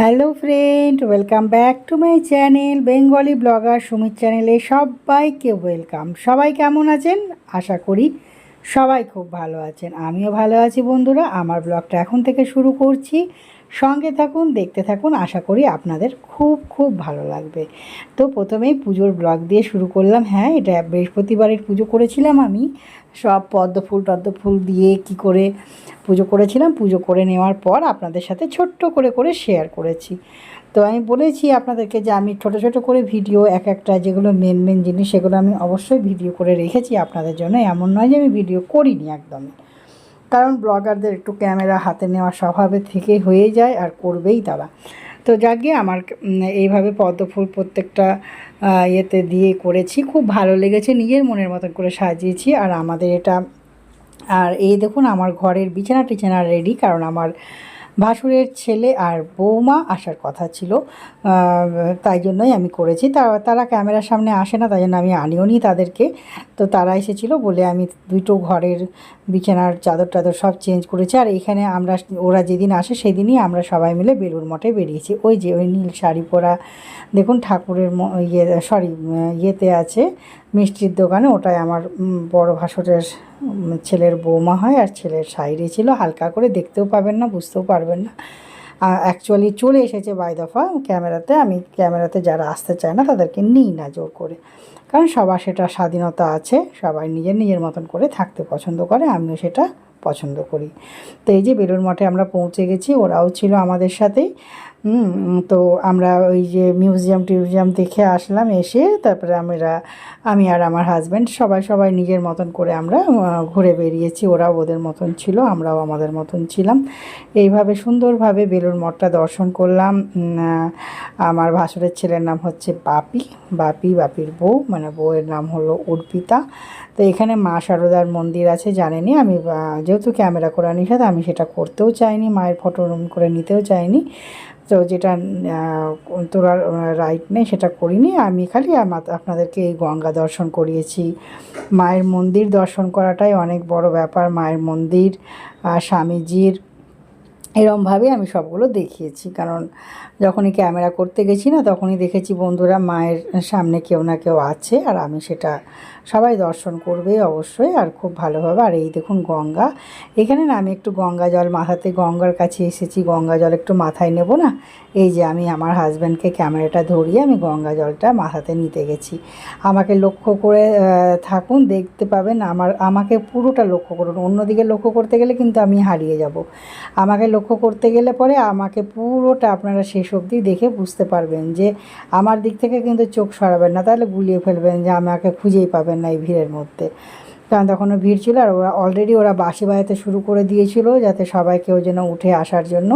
Hello friend, welcome back to my channel Bengali blogger Sumit চ্যানেলে সবাইকে welcome. সবাই কেমন আছেন? আশা করি সবাই খুব ভালো আছেন। আমিও ভালো আছি বন্ধুরা। আমার ব্লগটা এখন থেকে শুরু করছি, সঙ্গে থাকুন, দেখতে থাকুন। আশা করি আপনাদের খুব খুব ভালো লাগবে। তো প্রথমেই পুজোর ব্লগ দিয়ে শুরু করলাম। হ্যাঁ, এটা বৃহস্পতিবারের পুজো করেছিলাম আমি। সব পদ্ম ফুল দিয়ে কি করে পুজো করেছিলাম। পুজো করে নেওয়ার পর আপনাদের সাথে ছোট্ট করে শেয়ার করেছি। তো আমি বলেছি আপনাদেরকে যে আমি ছোট ছোট করে ভিডিও একটা যেগুলো মেন জিনিস সেগুলো আমি অবশ্যই ভিডিও করে রেখেছি আপনাদের জন্য। এমন নয় যে আমি ভিডিও করিনি একদমই, কারণ ব্লগারদের একটু ক্যামেরা হাতে নেওয়া স্বভাবের থেকে হয়ে যায়, আর করবেই তারা। তো যাকে আমার এইভাবে পদ্মফুল প্রত্যেকটা ইয়েতে দিয়ে করেছি, খুব ভালো লেগেছে। নিজের মনের মতন করে সাজিয়েছি। আর আমাদের এটা, আর এই দেখুন আমার ঘরের বিছানা টিছানা রেডি, কারণ আমার ভাসুরের ছেলে আর বৌমা আসার কথা ছিল, তাই জন্যই আমি করেছি। তারা ক্যামেরার সামনে আসে না, তাই জন্য আমি আনিও নি তাদেরকে। তো তারা এসেছিলো বলে আমি দুটো ঘরের বিছানার চাদর টাদর সব চেঞ্জ করেছি। আর এইখানে আমরা, ওরা যেদিন আসে সেদিনই আমরা সবাই মিলে বেলুড় মঠে বেরিয়েছি। ওই যে ওই নীল শাড়ি পরা দেখুন ঠাকুরের ইয়েতে আছে মিষ্টির দোকানে, ওটাই আমার বড় ভাসুরের ছেলের বৌমা হয়। আর ছেলের সাইডে ছিল, হালকা করে দেখতেও পাবেন না, বুঝতেও পারবেন না। অ্যাকচুয়ালি চলে এসেছে বাই দফা ক্যামেরাতে। আমি ক্যামেরাতে যারা আসতে চায় না তাদেরকে নিই না জোর করে, কারণ সবার সেটা স্বাধীনতা আছে, সবাই নিজের মতন করে থাকতে পছন্দ করে, আমিও সেটা পছন্দ করি। তো এই যে বেলুড় মঠে আমরা পৌঁছে গেছি, ওরাও ছিল আমাদের সাথেই। তো আমরা ওই যে মিউজিয়াম দেখে আসলাম। এসে তারপরে আমি আর আমার হাজব্যান্ড সবাই নিজের মতন করে আমরা ঘুরে বেরিয়েছি। ওরাও ওদের মতন ছিল, আমরাও আমাদের মতন ছিলাম। এইভাবে সুন্দরভাবে বেলুড় মঠটা দর্শন করলাম। আমার ভাসুরের ছেলের নাম হচ্ছে বাপির বউ, মানে বউয়ের নাম হলো অর্পিতা। তো এখানে মা শারদার মন্দির আছে জানেনি। আমি যেহেতু ক্যামেরা করে আনি সাথে, আমি সেটা করতেও চাইনি, মায়ের ফটো করে নিতেও চাইনি। তো যেটা তোলার রাইট নেই সেটা করিনি। আমি খালি আপনাদেরকে এই গঙ্গা দর্শন করিয়েছি। মায়ের মন্দির দর্শন করাটাই অনেক বড় ব্যাপার। মায়ের মন্দির, স্বামীজির, এরমভাবে আমি সবগুলো দেখিয়েছি। কারণ যখনই ক্যামেরা করতে গেছি না, তখনই দেখেছি বন্ধুরা মায়ের সামনে কেউ না কেউ আছে, আর আমি সেটা সবাই দর্শন করবে অবশ্যই, আর খুব ভালোভাবে। আর এই দেখুন গঙ্গা, এখানে না আমি একটু গঙ্গা জল মাথাতে, গঙ্গার কাছে এসেছি, গঙ্গা জল একটু মাথায় নেব না। এই যে আমি আমার হাজব্যান্ডকে ক্যামেরাটা ধরিয়ে আমি গঙ্গা জলটা মাথাতে নিতে গেছি। আমাকে লক্ষ্য করে থাকুন, দেখতে পাবেন। আমাকে পুরোটা লক্ষ্য করুন, অন্যদিকে লক্ষ্য করতে গেলে কিন্তু আমি হারিয়ে যাব। আমাকে লক্ষ্য করতে গেলে পরে আমাকে পুরোটা আপনারা শেষ অবধি দেখে বুঝতে পারবেন যে আমার দিক থেকে কিন্তু চোখ সরাবেন না, তাহলে গুলিয়ে ফেলবেন যে আমাকে খুঁজেই পাবেন না এই ভিড়ের মধ্যে। কারণ তখনও ভিড় ছিল, আর ওরা বাঁশি বাজাতে শুরু করে দিয়েছিল যাতে সবাই কেউ যেন উঠে আসার জন্য।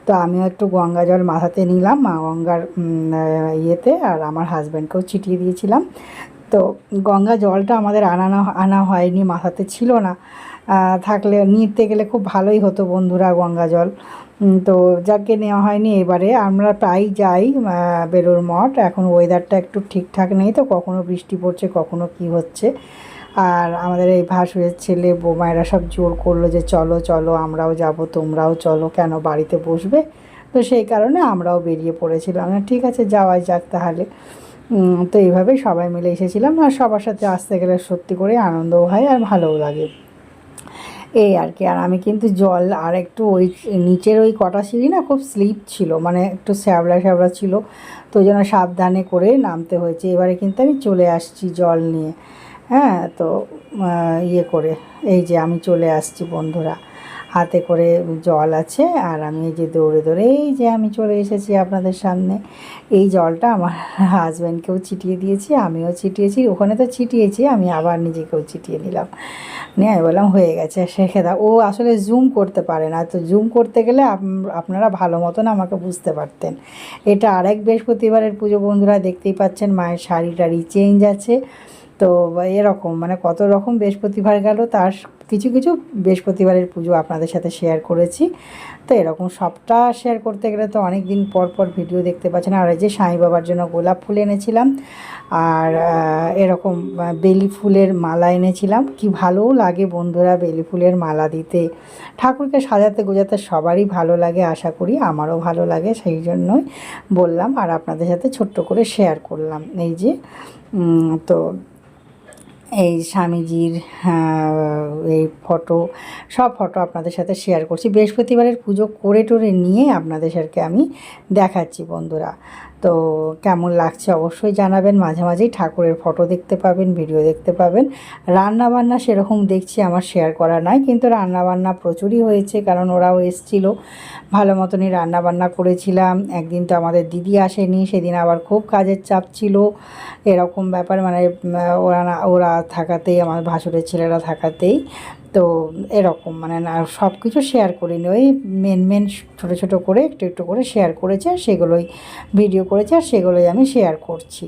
তো আমিও একটু গঙ্গা জল মাথাতে নিলাম মা গঙ্গার ইয়েতে, আর আমার হাজব্যান্ডকেও ছিটিয়ে দিয়েছিলাম। তো গঙ্গা জলটা আমাদের আনা হয়নি, মাথাতে ছিল না। থাকলে নিতে গেলে খুব ভালোই হতো বন্ধুরা গঙ্গা জল। তো যাকে নেওয়া হয়নি। এবারে আমরা প্রায় যাই বেলুড় মঠ। এখন ওয়েদারটা একটু ঠিকঠাক নেই, তো কখনো বৃষ্টি পড়ছে, কখনো কি হচ্ছে। আর আমাদের এই ভাসুরের ছেলে বৌমায়েরা সব জোর করলো যে চলো চলো আমরাও যাব, তোমরাও চলো, কেন বাড়িতে বসবে। তো সেই কারণে আমরাও বেরিয়ে পড়েছিলাম। ঠিক আছে, যাওয়াই যাক তাহলে। তো এইভাবেই সবাই মিলে এসেছিলাম। আর সবার সাথে আসতে গেলে সত্যি করে আনন্দও হয় আর ভালোও লাগে, এই আর কি। আর আমি কিন্তু জল আর একটু ওই নিচের ওই কটা সিঁড়ি না খুব স্লিপ ছিল, মানে একটু শ্যাবলা ছিল, তো ওই জন্য সাবধানে করে নামতে হয়েছে। এবারে কিন্তু আমি চলে আসছি জল নিয়ে। হ্যাঁ, তো ইয়ে করে এই যে আমি চলে আসছি বন্ধুরা, হাতে করে জল আছে। আর আমি এই যে দৌড়ে এই যে আমি চলে এসেছি আপনাদের সামনে। এই জলটা আমার হাজব্যান্ডকেও ছিটিয়ে দিয়েছি, আমিও ছিটিয়েছি। ওখানে তো ছিটিয়েছি, আমি আবার নিজেকেও ছিটিয়ে নিলাম। নিয়ে আমি বললাম হয়ে গেছে, শেখে দাও। ও আসলে জুম করতে পারে না, তো জুম করতে গেলে আপনারা ভালো মতন আমাকে বুঝতে পারতেন। এটা আরেক বৃহস্পতিবারের পুজো বন্ধুরা, দেখতেই পাচ্ছেন মায়ের শাড়ি টাড়ি চেঞ্জ আছে। তো এরকম মানে কত রকম বৃহস্পতিবার গেল, তার কিছু কিছু বৃহস্পতিবারের পুজো আপনাদের সাথে শেয়ার করেছি। তো এরকম সবটা শেয়ার করতে গেলে তো অনেক দিন পর পর ভিডিও দেখতে পাচ্ছেন। আর এই যে সাঁই বাবার জন্য গোলাপ ফুল এনেছিলাম, আর এরকম বেলি ফুলের মালা এনেছিলাম। কি ভালোও লাগে বন্ধুরা বেলি ফুলের মালা দিতে, ঠাকুরকে সাজাতে গোজাতে সবারই ভালো লাগে, আশা করি আমারও ভালো লাগে, সেই জন্যই বললাম আর আপনাদের সাথে ছোট্ট করে শেয়ার করলাম। এই যে তো এই স্বামীজির এই ফটো, সব ফটো আপনাদের সাথে শেয়ার করছি। বৃহস্পতিবারের পুজো করে টোরে নিয়ে আপনাদের সাথে আমি দেখাচ্ছি বন্ধুরা। তো কেমন লাগছে অবশ্যই জানাবেন। মাঝে মাঝেই ঠাকুরের ফটো দেখতে পাবেন, ভিডিও দেখতে পাবেন। রান্নাবান্না সেরকম দেখছি আমার শেয়ার করা নাই, কিন্তু রান্নাবান্না প্রচুরই হয়েছে, কারণ ওরাও এসেছিলো, ভালো মতনই রান্নাবান্না করেছিলাম। একদিন তো আমাদের দিদি আসেনি, সেদিন আবার খুব কাজের চাপ ছিল, এরকম ব্যাপার মানে ওরা থাকাতেই, আমার ভাসুরের ছেলেরা থাকাতেই, তো এরকম মানে না সব কিছু শেয়ার করিনি, ওই মেন ছোটো ছোটো করে একটু একটু করে শেয়ার করেছে, আর সেগুলোই ভিডিও করেছে, আর সেগুলোই আমি শেয়ার করছি।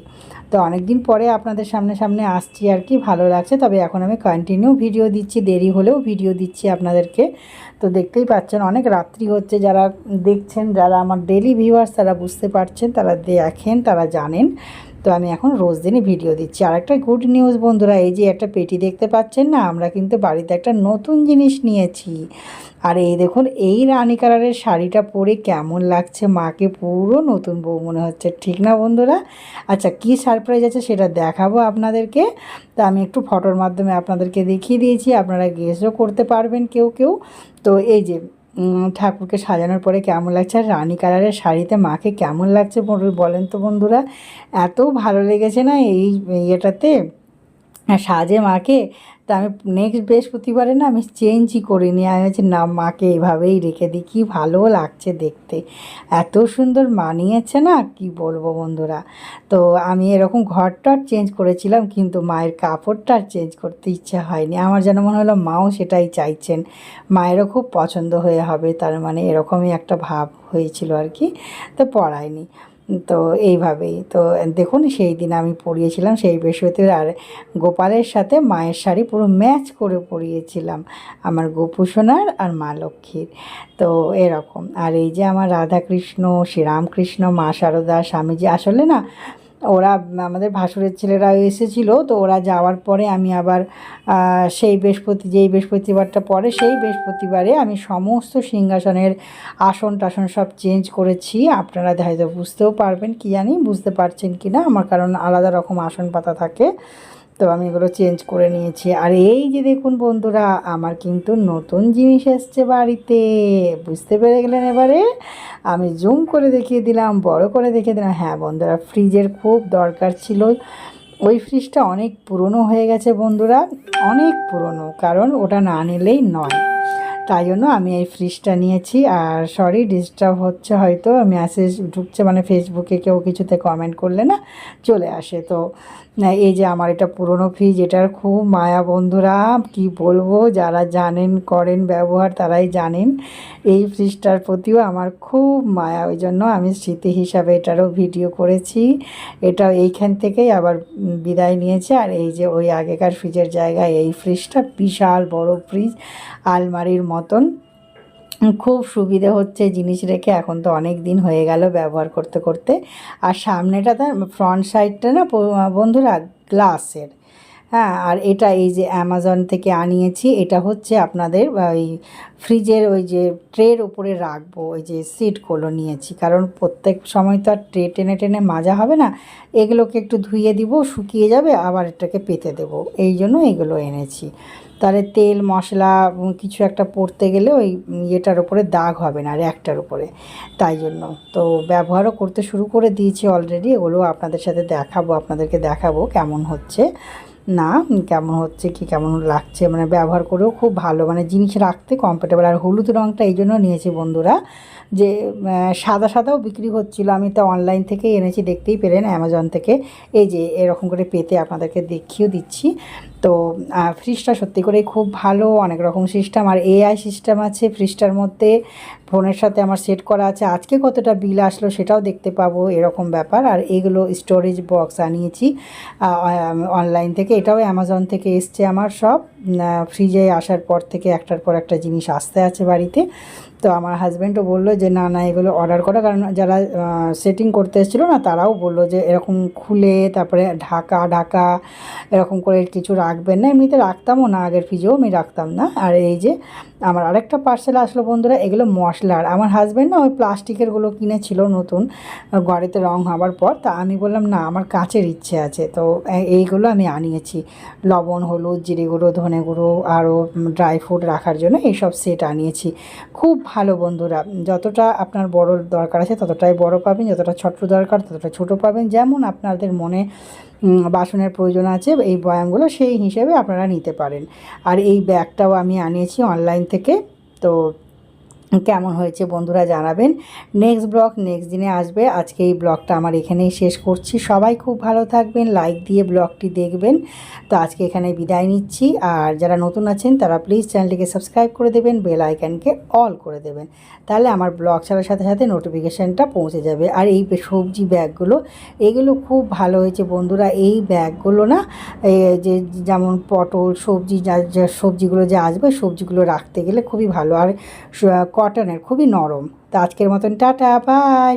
তো অনেক দিন পরে আপনাদের সামনে আসছি আর কি, ভালো লাগছে। তবে এখন আমি কন্টিনিউ ভিডিও দিচ্ছি, দেরি হলেও ভিডিও দিচ্ছি আপনাদেরকে। তো দেখতেই পাচ্ছেন অনেক রাত্রি হচ্ছে, যারা দেখছেন, যারা আমার ডেলি ভিউয়ার্স তারা বুঝতে পারছেন, তারা দেখেন, তারা জানেন। তো আমি এখন রোজ দিনই ভিডিও দিচ্ছি। আর একটা গুড নিউজ বন্ধুরা, এই যে একটা পেটি দেখতে পাচ্ছেন না, আমরা কিন্তু বাড়িতে একটা নতুন জিনিস নিয়েছি। আর এই দেখুন, এই রানী কালারের শাড়িটা পরে কেমন লাগছে, মাকে পুরো নতুন বউ মনে হচ্ছে, ঠিক না বন্ধুরা? আচ্ছা, কি সারপ্রাইজ আছে সেটা দেখাবো আপনাদেরকে। তা আমি একটু ফটোর মাধ্যমে আপনাদেরকে দেখিয়ে দিয়েছি, আপনারা গেসও করতে পারবেন কেউ কেউ। তো এই যে ঠাকুরকে সাজানোর পরে কেমন লাগছে, আর রানী কালারের শাড়িতে মাকে কেমন লাগছে বলেন তো বন্ধুরা? এত ভালো লেগেছে না এই ইয়েটাতে সাজে মাকে। তা আমি নেক্সট বৃহস্পতিবারে না আমি চেঞ্জই করিনি, আমি হচ্ছে না মাকে এভাবেই রেখে দিই। কী ভালো লাগছে দেখতে, এত সুন্দর মানিয়েছে না, কি বলবো বন্ধুরা। তো আমি এরকম ঘরটা চেঞ্জ করেছিলাম, কিন্তু মায়ের কাপড়টা চেঞ্জ করতে ইচ্ছা হয়নি। আমার যেন মনে হলো মাও সেটাই চাইছেন, মায়েরও খুব পছন্দ হয়ে হবে, তার মানে এরকমই একটা ভাব হয়েছিল আর কি। তো পরাইনি, তো এইভাবেই। তো দেখুন সেই দিন আমি পরিয়েছিলাম সেই বৃহস্পতিবার, আর গোপালের সাথে মায়ের শাড়ি পুরো ম্যাচ করে পরিয়েছিলাম, আমার গোপুসোনার আর মা লক্ষ্মীর। তো এরকম। আর এই যে আমার রাধাকৃষ্ণ, শ্রীরামকৃষ্ণ, মা শারদা, স্বামীজি, আসলে না ওরা আমাদের ভাসুরের ছেলেরা এসেছিলো, তো ওরা যাওয়ার পরে আমি আবার সেই যেই বৃহস্পতিবারটা পরে সেই বৃহস্পতিবারে আমি সমস্ত সিংহাসনের আসন টাসন সব চেঞ্জ করেছি। আপনারা হয়তো বুঝতেও পারবেন, কি জানি বুঝতে পারছেন কি না আমার, কারণ আলাদা রকম আসন পাতা থাকে, তো আমি এগুলো চেঞ্জ করে নিয়েছি। আর এই যে দেখুন বন্ধুরা, আমার কিন্তু নতুন জিনিস এসছে বাড়িতে, বুঝতে পেরে গেলেন এবারে? আমি জুম করে দেখিয়ে দিলাম, বড় করে দেখিয়ে দিলাম। হ্যাঁ বন্ধুরা, ফ্রিজের খুব দরকার ছিল। ওই ফ্রিজটা অনেক পুরনো হয়ে গেছে বন্ধুরা, অনেক পুরনো, কারণ ওটা না নিলেই নয়, তাই জন্য আমি এই ফ্রিজটা নিয়েছি। আর সরি ডিস্টার্ব হচ্ছে, হয়তো মেসেজ ঢুকছে, মানে ফেসবুকে কেউ কিছুতে কমেন্ট করলে না চলে আসে। তো এই যে আমার এটা পুরনো ফ্রিজ, এটার খুব মায়া বন্ধুরা, কি বলবো, যারা জানেন করেন ব্যবহার তারাই জানেন। এই ফ্রিজটার প্রতিও আমার খুব মায়া, ওই জন্য আমি স্মৃতি হিসাবে এটারও ভিডিও করেছি। এটা এইখান থেকেই আবার বিদায় নিয়েছে। আর এই যে ওই আগেকার ফ্রিজের জায়গায় এই ফ্রিজটা, বিশাল বড় ফ্রিজ, আলমারির মতন, খুব সুবিধে হচ্ছে জিনিস রেখে। এখন তো অনেক দিন হয়ে গেল ব্যবহার করতে করতে। আর সামনেটা তার ফ্রন্ট সাইডটা না বন্ধুরা গ্লাসের, হ্যাঁ। আর এটা এই যে অ্যামাজন থেকে আনিয়েছি, এটা হচ্ছে আপনাদের ওই ফ্রিজের ওই যে ট্রের উপরে রাখবো, ওই যে সিটগুলো নিয়েছি, কারণ প্রত্যেক সময় তো আর ট্রে টেনে টেনে মাজা হবে না, এগুলোকে একটু ধুয়ে দিব, শুকিয়ে যাবে, আবার এটাকে পেতে দেবো, এই জন্য এগুলো এনেছি। তাহলে তেল মশলা কিছু একটা পড়তে গেলে ওই ইয়েটার উপরে দাগ হবে না, র্যাকটার উপরে, তাই জন্য। তো ব্যবহারও করতে শুরু করে দিয়েছি অলরেডি, এগুলো আপনাদের সাথে আপনাদেরকে দেখাবো কেমন হচ্ছে না, কেমন হচ্ছে কি কেমন লাগছে, মানে ব্যবহার করেও খুব ভালো, মানে জিনিস রাখতে কমফোর্টেবল। আর হলুদ রঙটা এই জন্য নিয়েছি বন্ধুরা, যে সাদাও বিক্রি হচ্ছিলো, আমি তো অনলাইন থেকেই এনেছি, দেখতেই পেলেন অ্যামাজন থেকে। এই যে এরকম করে পেতে আপনাদেরকে দেখিয়েও দিচ্ছি। তো ফ্রিজটা সত্যি করেই খুব ভালো, অনেক রকম সিস্টেম, আর এআই সিস্টেম আছে ফ্রিজটার মধ্যে, ফোনের সাথে আমার সেট করা আছে, আজকে কতটা বিল আসলো সেটাও দেখতে পাবো, এরকম ব্যাপার। আর এগুলো স্টোরেজ বক্স আনিয়েছি অনলাইন থেকে, এটাও অ্যামাজন থেকে এসছে আমার সব। ফ্রিজে আসার পর থেকে একটার পর একটা জিনিস আসতে আছে বাড়িতে। তো আমার হাজব্যান্ডও বললো যে না না এগুলো অর্ডার করা, কারণ যারা সেটিং করতে এসেছিলো না তারাও বললো যে এরকম খুলে তারপরে ঢাকা ঢাকা এরকম করে কিছু রাখবেন না, এমনিতে রাখতামও না, আগের ফ্রিজেও আমি রাখতাম না। আর এই যে আমার আরেকটা পার্সেল আসলো বন্ধুরা, এগুলো মশলার। আমার হাজব্যান্ড না ওই প্লাস্টিকেরগুলো কিনেছিল নতুন গাড়িতে রং হওয়ার পর, তা আমি বললাম না আমার কাঁচের ইচ্ছে আছে, তো এইগুলো আমি আনিয়েছি। লবণ, হলুদ, জিরে গুঁড়ো, ধনে গুঁড়ো, আরও ড্রাই ফ্রুট রাখার জন্য এইসব সেট আনিয়েছি। খুব ভালো বন্ধুরা, যতটা আপনার বড় দরকার আছে ততটাই বড় পাবেন, যতটা ছোট দরকার ততটা ছোট পাবেন, যেমন আপনাদের মনে বাসনের প্রয়োজন আছে এই বয়ামগুলো সেই হিসেবে আপনারা নিতে পারেন। আর এই ব্যাগটাও আমি আনিয়েছি অনলাইন থেকে। তো কেমন হয়েছে বন্ধুরা জানাবেন। নেক্সট ব্লগ নেক্সট দিনে আসবে। আজকে এই ব্লগটা আমার এখানেই শেষ করছি। সবাই খুব ভালো থাকবেন, লাইক দিয়ে ব্লগটি দেখবেন। তো আজকে এখানে বিদায় নিচ্ছি। আর যারা নতুন আছেন তারা প্লিজ চ্যানেলটিকে সাবস্ক্রাইব করে দেবেন, বেল আইকনকে অল করে দেবেন, তাহলে আমার ব্লগ ছাড়ার সাথে সাথে নোটিফিকেশানটা পৌঁছে যাবে। আর এই সবজি ব্যাগগুলো এগুলো খুব ভালো হয়েছে বন্ধুরা। এই ব্যাগগুলো না যে যেমন পটল সবজি যা সবজিগুলো যে আসবে সবজিগুলো রাখতে গেলে খুবই ভালো, আর কটনের, খুবই নরম। তো আজকের মতন টাটা বাই।